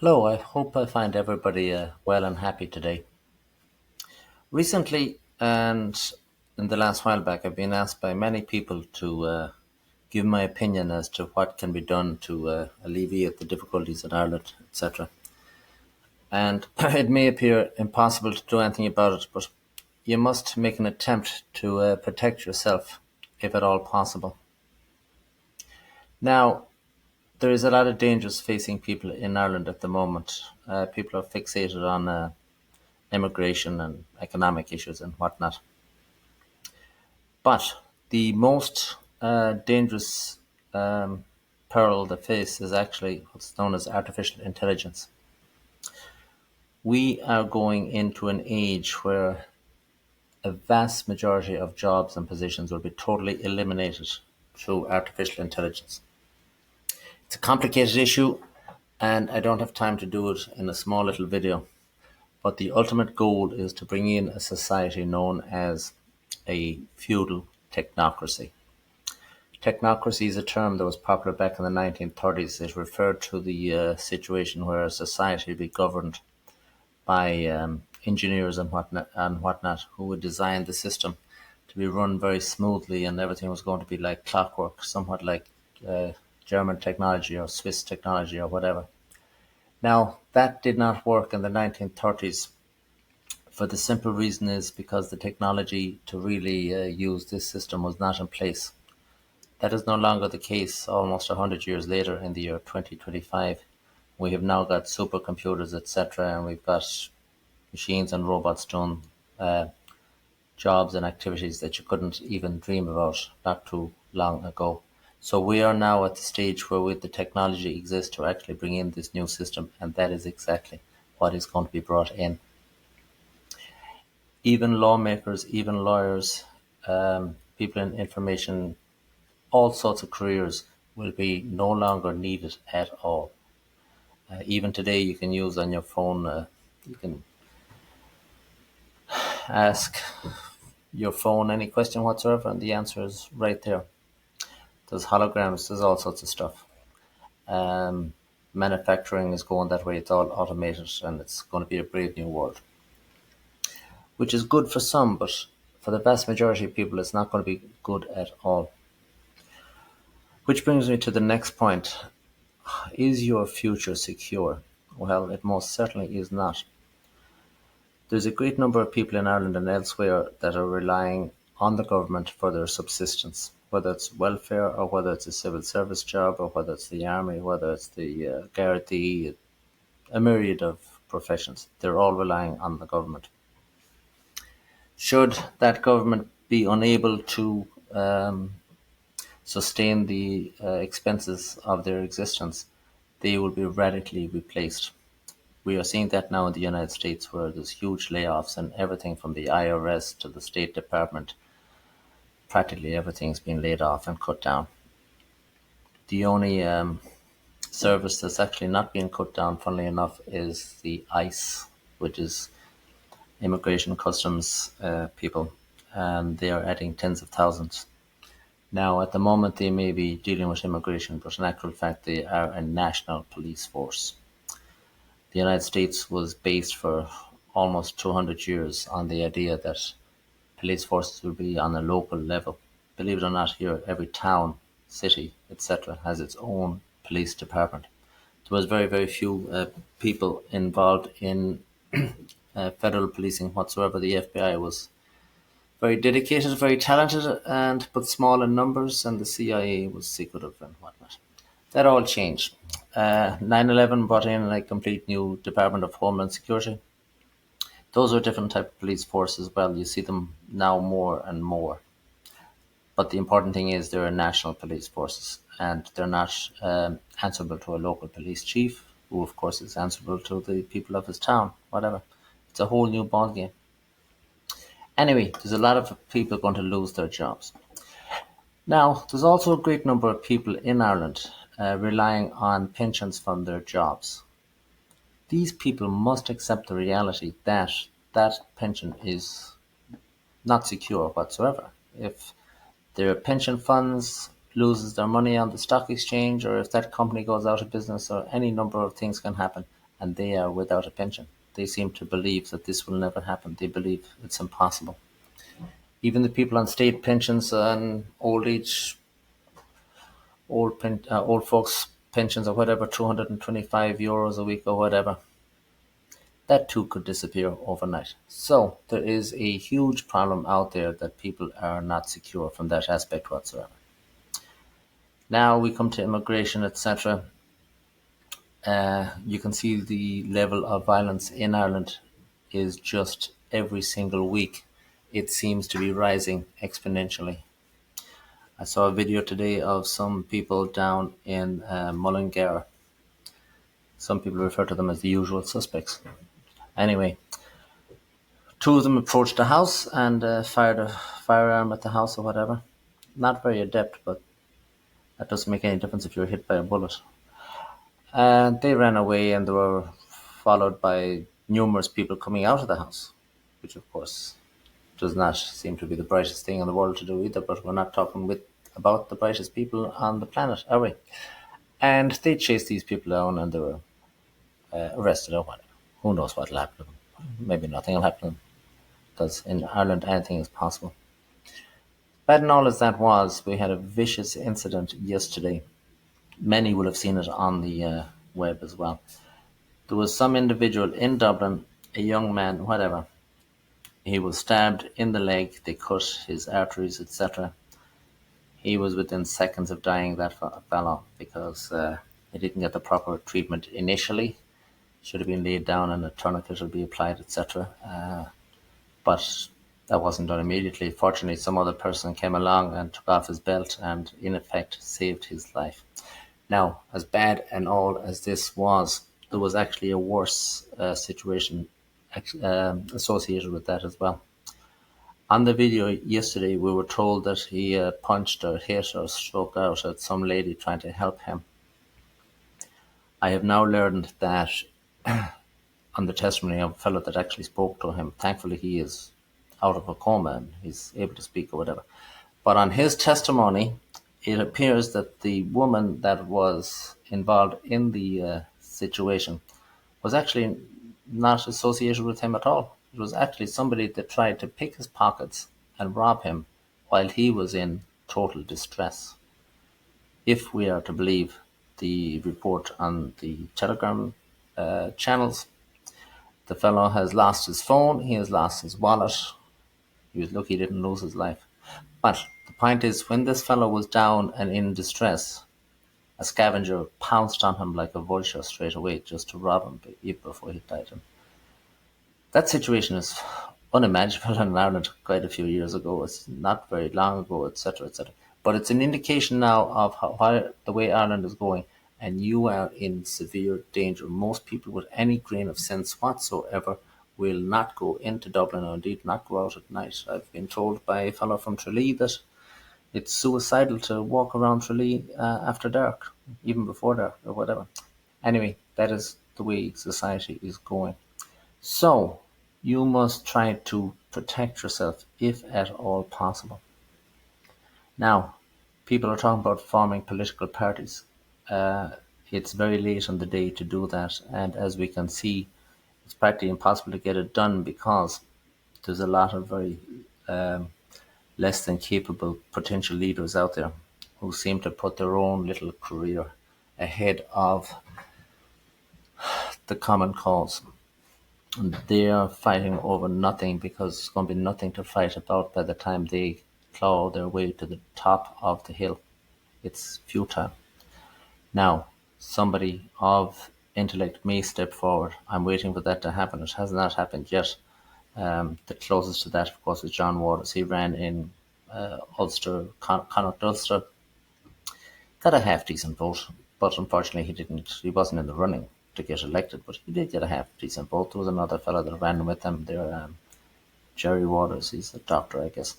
Hello, I hope I find everybody well and happy today. Recently, and in the last while back, I've been asked by many people to give my opinion as to what can be done to alleviate the difficulties in Ireland, etc. And it may appear impossible to do anything about it, but you must make an attempt to protect yourself, if at all possible. Now, there is a lot of dangers facing people in Ireland at the moment. People are fixated on immigration and economic issues and whatnot. But the most dangerous peril they face is actually what's known as artificial intelligence. We are going into an age where a vast majority of jobs and positions will be totally eliminated through artificial intelligence. It's a complicated issue, and I don't have time to do it in a small little video. But the ultimate goal is to bring in a society known as a feudal technocracy. Technocracy is a term that was popular back in the 1930s. It referred to the situation where a society would be governed by engineers and whatnot who would design the system to be run very smoothly, and everything was going to be like clockwork, somewhat like uh, German technology or Swiss technology or whatever. Now, that did not work in the 1930s for the simple reason is because the technology to really use this system was not in place. That is no longer the case almost 100 years later in the year 2025. We have now got supercomputers, etc., and we've got machines and robots doing uh, jobs and activities that you couldn't even dream about not too long ago. So we are now at the stage where with the technology exists to actually bring in this new system, and that is exactly what is going to be brought in. Even lawmakers, even lawyers, people in information, all sorts of careers will be no longer needed at all. Even today, you can use on your phone, you can ask your phone any question whatsoever, and the answer is right there. There's holograms, there's all sorts of stuff. Um, Manufacturing is going that way, it's all automated, and it's going to be a brave new world, which is good for some, but for the vast majority of people, it's not going to be good at all. Which brings me to the next point. Is your future secure? Well, it most certainly is not. There's a great number of people in Ireland and elsewhere that are relying on the government for their subsistence, whether it's welfare or whether it's a civil service job or whether it's the army, whether it's the Gardaí, a myriad of professions. They're all relying on the government. Should that government be unable to sustain the expenses of their existence, they will be radically replaced. We are seeing that now in the United States, where there's huge layoffs and everything from the IRS to the State Department, practically everything's been laid off and cut down. The only service that's actually not being cut down, funnily enough, is the ICE, which is Immigration Customs people, and they are adding tens of thousands. Now, at the moment, they may be dealing with immigration, but in actual fact, they are a national police force. The United States was based for almost 200 years on the idea that police forces will be on a local level. Believe it or not, here every town, city, etc., has its own police department. There was very, very few people involved in federal policing whatsoever. The FBI was very dedicated, very talented, and but small in numbers, and the CIA was secretive and whatnot. That all changed. 9/11 brought in a complete new Department of Homeland Security. Those are different type of police force as well. You see them now more and more. But the important thing is they're national police forces, and they're not answerable to a local police chief, who of course is answerable to the people of his town. Whatever. It's a whole new ball game. Anyway, there's a lot of people going to lose their jobs. Now, there's also a great number of people in Ireland relying on pensions from their jobs. These people must accept the reality that that pension is not secure whatsoever. If their pension funds loses their money on the stock exchange, or if that company goes out of business, or any number of things can happen, and they are without a pension. They seem to believe that this will never happen. They believe it's impossible. Even the people on state pensions and old folks pensions or whatever, 225 euros a week or whatever, that too could disappear overnight. So there is a huge problem out there that people are not secure from that aspect whatsoever. Now we come to immigration, etc. You can see the level of violence in Ireland is just every single week. It seems to be rising exponentially. I saw a video today of some people down in Mullingar. Some people refer to them as the usual suspects. Anyway, two of them approached the house and fired a firearm at the house or whatever. Not very adept, but that doesn't make any difference if you're hit by a bullet. And they ran away and they were followed by numerous people coming out of the house, which of course does not seem to be the brightest thing in the world to do either, but we're not talking about the brightest people on the planet, are we? And they chased these people down and they were arrested or whatever. Who knows what will happen to them? Maybe nothing will happen to them, because in Ireland anything is possible. Bad and all as that was, we had a vicious incident yesterday. Many will have seen it on the web as well. There was some individual in Dublin, a young man, whatever. He was stabbed in the leg, they cut his arteries, etc. He was within seconds of dying, that fellow, because he didn't get the proper treatment initially. Should have been laid down and a tourniquet would be applied, etc. But that wasn't done immediately. Fortunately, some other person came along and took off his belt and, in effect, saved his life. Now, as bad and all as this was, there was actually a worse situation associated with that as well. On the video yesterday, we were told that he punched or hit or struck out at some lady trying to help him. I have now learned that on the testimony of a fellow that actually spoke to him, thankfully he is out of a coma and he's able to speak or whatever. But on his testimony, it appears that the woman that was involved in the situation was actually not associated with him at all. It was actually somebody that tried to pick his pockets and rob him while he was in total distress. If we are to believe the report on the Telegram channels, the fellow has lost his phone, he has lost his wallet. He was lucky he didn't lose his life. But the point is, when this fellow was down and in distress, a scavenger pounced on him like a vulture straight away just to rob him before he died him. That situation is unimaginable in Ireland quite a few years ago. It's not very long ago, etc., etc. But it's an indication now of how the way Ireland is going, and you are in severe danger. Most people with any grain of sense whatsoever will not go into Dublin, or indeed not go out at night. I've been told by a fellow from Tralee that it's suicidal to walk around Tralee after dark, even before dark or whatever. Anyway, that is the way society is going. So you must try to protect yourself if at all possible. Now, people are talking about forming political parties. It's very late in the day to do that, and as we can see, it's practically impossible to get it done because there's a lot of very less than capable potential leaders out there who seem to put their own little career ahead of the common cause. And they are fighting over nothing because there's going to be nothing to fight about by the time they claw their way to the top of the hill. It's futile. Now, somebody of intellect may step forward. I'm waiting for that to happen. It has not happened yet. The closest to that, of course, is John Waters. He ran in Ulster, Connacht Ulster, got a half decent vote, but unfortunately he wasn't in the running to get elected, but he did get a half decent vote. There was another fellow that ran with him there, Jerry Waters. He's a doctor, I guess.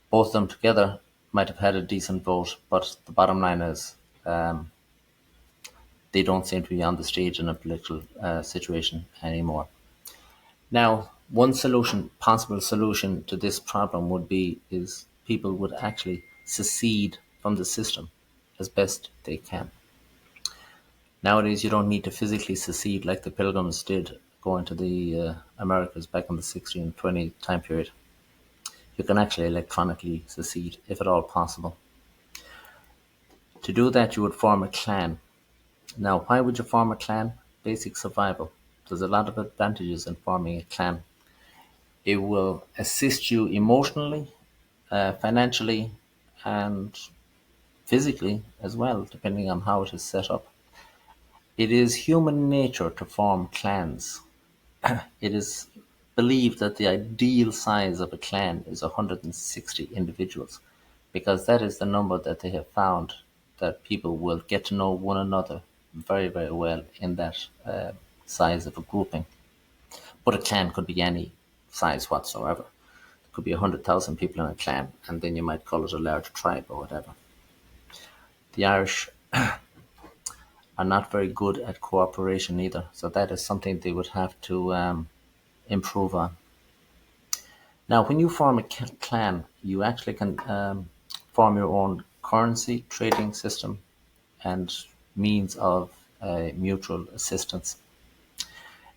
Both of them together might have had a decent vote, but the bottom line is they don't seem to be on the stage in a political situation anymore. Now, one possible solution to this problem is people would actually secede from the system as best they can. Nowadays, you don't need to physically secede like the Pilgrims did going to the Americas back in the 1620 time period. You can actually electronically secede, if at all possible. To do that, you would form a clan. Now, why would you form a clan? Basic survival. There's a lot of advantages in forming a clan. It will assist you emotionally, financially, and physically as well, depending on how it is set up. It is human nature to form clans. It is believed that the ideal size of a clan is 160 individuals because that is the number that they have found that people will get to know one another very, very well in that size of a grouping. But a clan could be any size whatsoever. There could be 100,000 people in a clan, and then you might call it a large tribe or whatever. The Irish are not very good at cooperation either, so that is something they would have to improve on. Now, when you form a clan, you actually can form your own currency, trading system, and means of mutual assistance.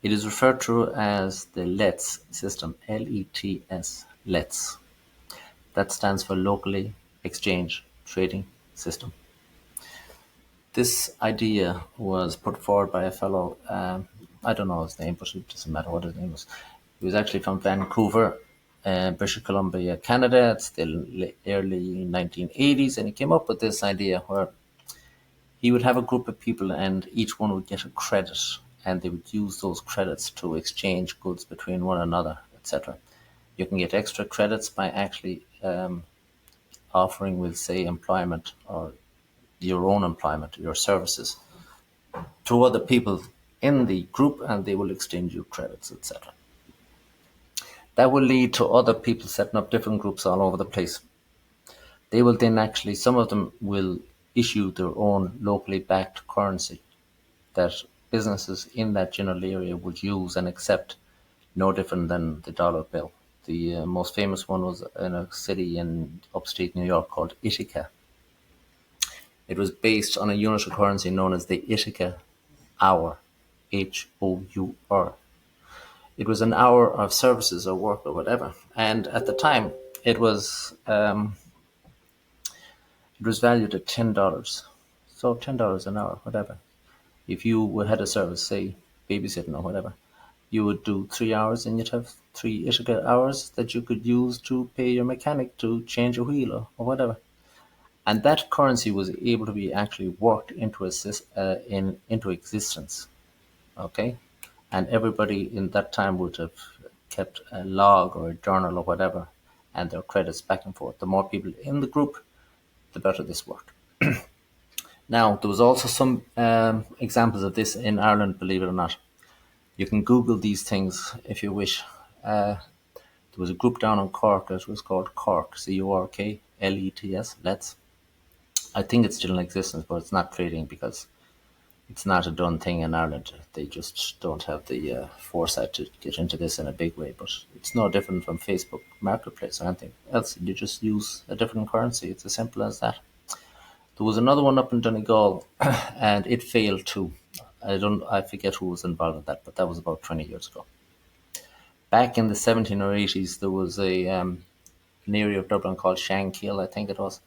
It is referred to as the LETS system, LETS, LETS. That stands for Locally Exchange Trading System. This idea was put forward by a fellow, I don't know his name, but it doesn't matter what his name was. He was actually from Vancouver, British Columbia, Canada. It's the early 1980s, and he came up with this idea where he would have a group of people and each one would get a credit, and they would use those credits to exchange goods between one another, etc. You can get extra credits by actually offering, we'll say, employment or your own employment, your services to other people in the group, and they will exchange you credits, etc. That will lead to other people setting up different groups all over the place. They will then actually, some of them will issue their own locally backed currency that businesses in that general area would use and accept, no different than the dollar bill. The most famous one was in a city in upstate New York called Ithaca. It was based on a unit of currency known as the Ithaca hour, HOUR. It was an hour of services or work or whatever, and at the time it was valued at $10. So $10 an hour, whatever. If you had a service, say babysitting or whatever, you would do 3 hours and you'd have 3 hours that you could use to pay your mechanic to change a wheel or whatever. And that currency was able to be actually worked into into existence. Okay, and everybody in that time would have kept a log or a journal or whatever, and their credits back and forth. The more people in the group, the better this worked. Now, there was also some examples of this in Ireland, believe it or not. You can Google these things if you wish. There was a group down in Cork that was called Cork, CORK, LETS. I think it's still in existence, but it's not trading because it's not a done thing in Ireland. They just don't have the foresight to get into this in a big way. But it's no different from Facebook Marketplace or anything else. You just use a different currency. It's as simple as that. There was another one up in Donegal, and it failed too. I forget who was involved in that, but that was about 20 years ago. Back in the 17 or 80s, there was an area of Dublin called Shankill, I think it was.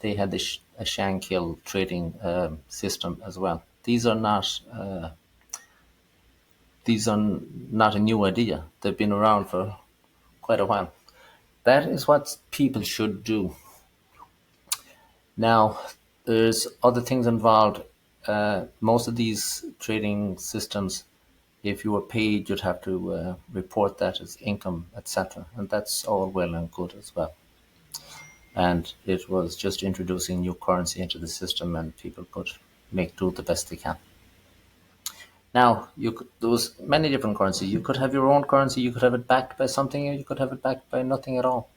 They had a Shankill trading system as well. These are not a new idea. They've been around for quite a while. That is what people should do. Now, there's other things involved. Most of these trading systems, if you were paid, you'd have to report that as income, etc. And that's all well and good as well. And it was just introducing new currency into the system, and people could do the best they can. Now, there was many different currency. You could have your own currency, you could have it backed by something, or you could have it backed by nothing at all.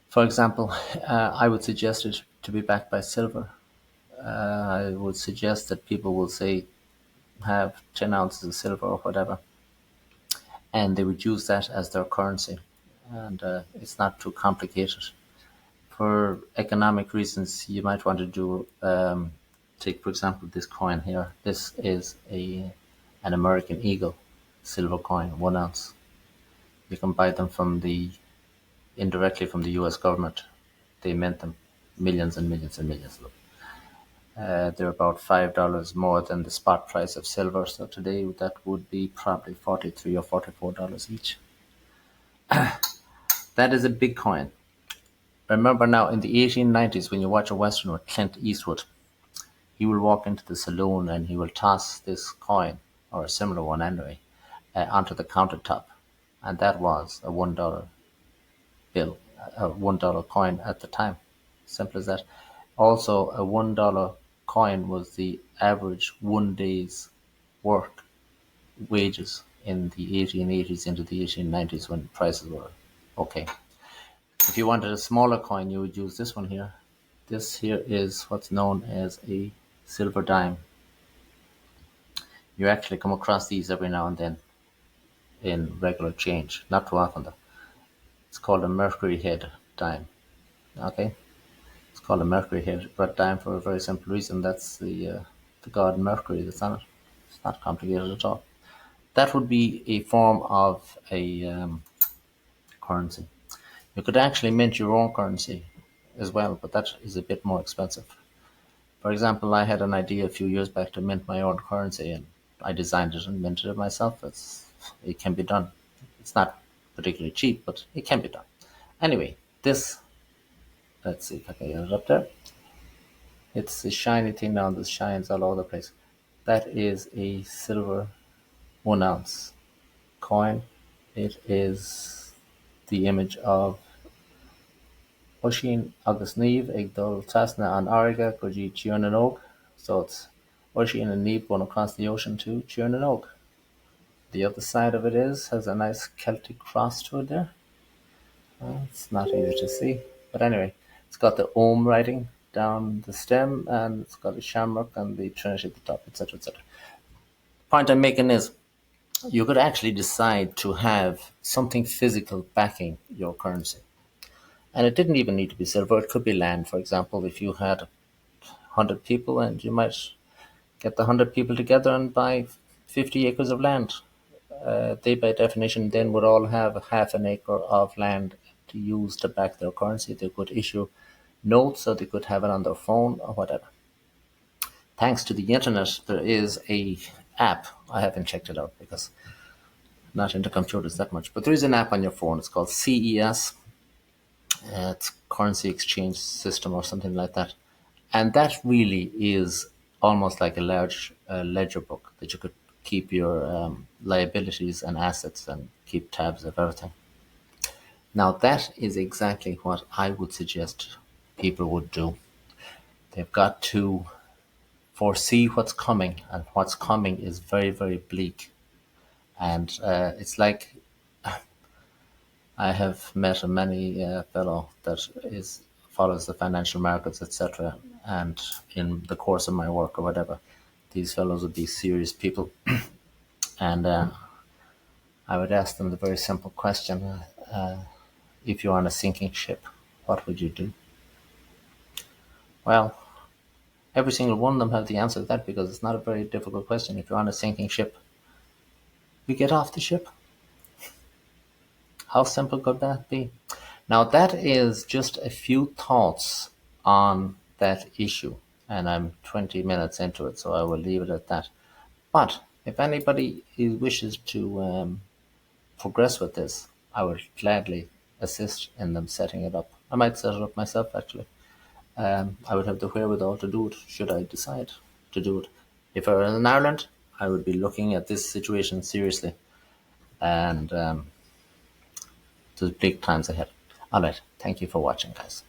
For example, I would suggest it to be backed by silver. I would suggest that people will say have 10 ounces of silver or whatever, and they would use that as their currency. And it's not too complicated. For economic reasons, you might want to do Take, for example, this coin here. This is an American Eagle silver coin, 1 ounce. You can buy them indirectly from the US government. They mint them, millions and millions and millions of them. They're about $5 more than the spot price of silver. So today that would be probably $43 or $44 each. That is a big coin. Remember now, in the 1890s, when you watch a Western with Clint Eastwood, he will walk into the saloon and he will toss this coin, or a similar one anyway, onto the countertop. And that was a $1 bill, a $1 coin at the time. Simple as that. Also, a $1 coin was the average one day's work wages in the 1880s into the 1890s when prices were okay. If you wanted a smaller coin, you would use this one here. This here is what's known as a silver dime. You actually come across these every now and then in regular change, not too often though. It's called a mercury head dime. Okay, it's called a mercury head dime for a very simple reason. That's the god Mercury that's on it. It's not complicated at all. That would be a form of a currency. You could actually mint your own currency as well, but that is a bit more expensive. For example, I had an idea a few years back to mint my own currency, and I designed it and minted it myself. It can be done. It's not particularly cheap, but it can be done. Anyway, this, let's see if I can get it up there. It's a shiny thing now that shines all over the place. That is a silver 1 ounce coin. It is the image of Oisín agus Niamh ag dul tasna an airge go dtí Tír na Nóg. So it's Oisín and Niamh going across the ocean to Tír na Nóg. The other side of it has a nice Celtic cross to it there. It's not easy to see. But anyway, it's got the Om writing down the stem, and it's got a shamrock and the Trinity at the top, etc. etc. Point I'm making is you could actually decide to have something physical backing your currency. And it didn't even need to be silver. It could be land, for example. If you had 100 people and you might get the 100 people together and buy 50 acres of land. They, by definition, then would all have half an acre of land to use to back their currency. They could issue notes, or they could have it on their phone or whatever. Thanks to the internet, there is a app. I haven't checked it out because I'm not into computers that much. But there is an app on your phone. It's called CES. It's currency exchange system or something like that. And that really is almost like a large ledger book that you could keep your liabilities and assets and keep tabs of everything. Now that is exactly what I would suggest people would do. They've got to foresee what's coming, and what's coming is very, very bleak. And it's like I have met many fellow that follows the financial markets, etc. And in the course of my work or whatever, these fellows would be serious people. And I would ask them the very simple question, if you're on a sinking ship, what would you do? Well, every single one of them have the answer to that, because it's not a very difficult question. If you're on a sinking ship, you get off the ship. How simple could that be? Now, that is just a few thoughts on that issue, and I'm 20 minutes into it, so I will leave it at that. But if anybody wishes to progress with this, I would gladly assist in them setting it up. I might set it up myself, actually. I would have the wherewithal to do it, should I decide to do it. If I were in Ireland, I would be looking at this situation seriously, and there's big times ahead. All right, thank you for watching, guys.